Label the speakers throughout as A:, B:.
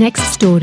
A: Next story.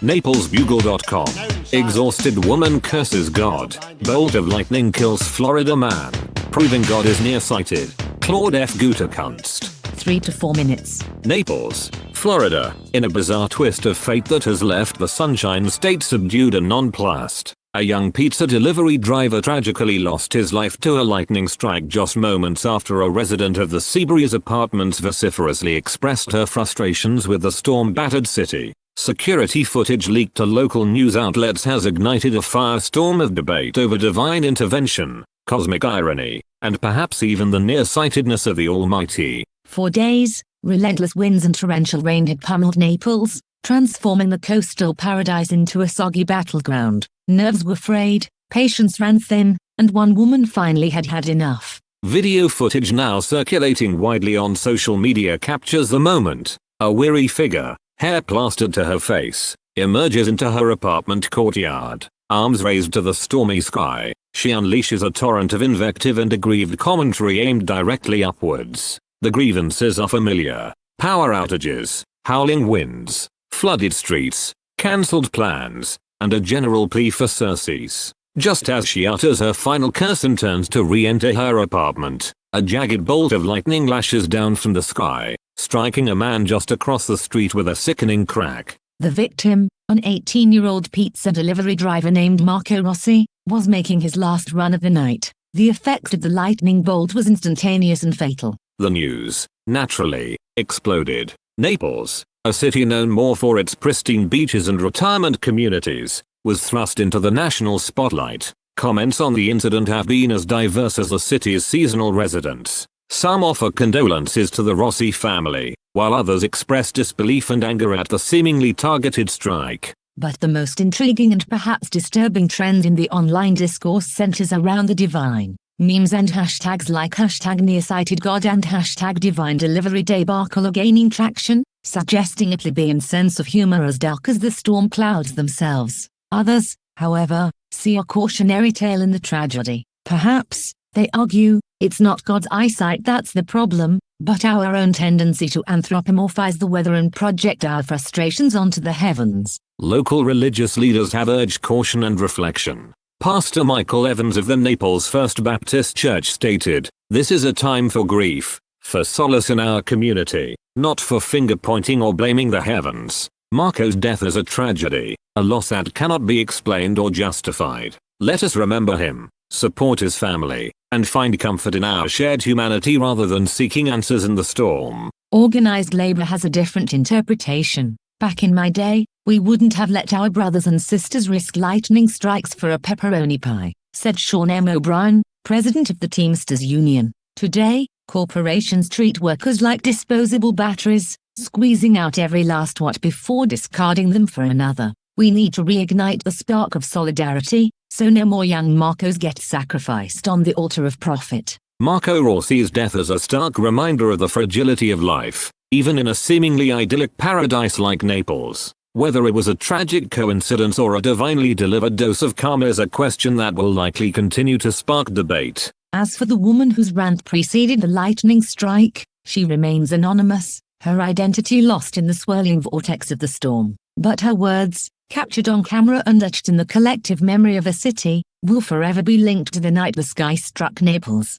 B: NaplesBugle.com. Exhausted woman curses God. Bolt of lightning kills Florida man. Proving God is nearsighted. Claude F. Guterkunst.
A: 3 to 4 minutes.
B: Naples, Florida. In a bizarre twist of fate that has left the Sunshine State subdued and nonplussed, a young pizza delivery driver tragically lost his life to a lightning strike just moments after a resident of the Seabreeze Apartments vociferously expressed her frustrations with the storm-battered city. Security footage leaked to local news outlets has ignited a firestorm of debate over divine intervention, cosmic irony, and perhaps even the nearsightedness of the Almighty.
A: For days, relentless winds and torrential rain had pummeled Naples, transforming the coastal paradise into a soggy battleground. Nerves were frayed, patience ran thin, and one woman finally had had enough.
B: Video footage now circulating widely on social media captures the moment. A weary figure, hair plastered to her face, emerges into her apartment courtyard. Arms raised to the stormy sky, she unleashes a torrent of invective and aggrieved commentary aimed directly upwards. The grievances are familiar. Power outages, howling winds, flooded streets, cancelled plans, and a general plea for surcease. Just as she utters her final curse and turns to re-enter her apartment, a jagged bolt of lightning lashes down from the sky, striking a man just across the street with a sickening crack.
A: The victim, an 18-year-old pizza delivery driver named Marco Rossi, was making his last run of the night. The effect of the lightning bolt was instantaneous and fatal.
B: The news, naturally, exploded. Naples, a city known more for its pristine beaches and retirement communities, was thrust into the national spotlight. Comments on the incident have been as diverse as the city's seasonal residents. Some offer condolences to the Rossi family, while others express disbelief and anger at the seemingly targeted strike.
A: But the most intriguing and perhaps disturbing trend in the online discourse centers around the divine. Memes and hashtags like #nearsightedGod and #divine-delivery debacle are gaining traction, suggesting a plebeian sense of humor as dark as the storm clouds themselves. Others, however, see a cautionary tale in the tragedy. Perhaps, they argue, it's not God's eyesight that's the problem, but our own tendency to anthropomorphize the weather and project our frustrations onto the heavens.
B: Local religious leaders have urged caution and reflection. Pastor Michael Evans of the Naples First Baptist Church stated, "This is a time for grief, for solace in our community, not for finger-pointing or blaming the heavens. Marco's death is a tragedy, a loss that cannot be explained or justified. Let us remember him, support his family, and find comfort in our shared humanity rather than seeking answers in the storm."
A: Organized labor has a different interpretation. Back in my day, we wouldn't have let our brothers and sisters risk lightning strikes for a pepperoni pie, said Sean M. O'Brien, president of the Teamsters Union. Today, corporations treat workers like disposable batteries, squeezing out every last watt before discarding them for another. We need to reignite the spark of solidarity, so no more young Marcos get sacrificed on the altar of profit.
B: Marco Rossi's death is a stark reminder of the fragility of life, even in a seemingly idyllic paradise like Naples. Whether it was a tragic coincidence or a divinely delivered dose of karma is a question that will likely continue to spark debate.
A: As for the woman whose rant preceded the lightning strike, she remains anonymous, her identity lost in the swirling vortex of the storm. But her words, captured on camera and etched in the collective memory of a city, will forever be linked to the night the sky struck Naples.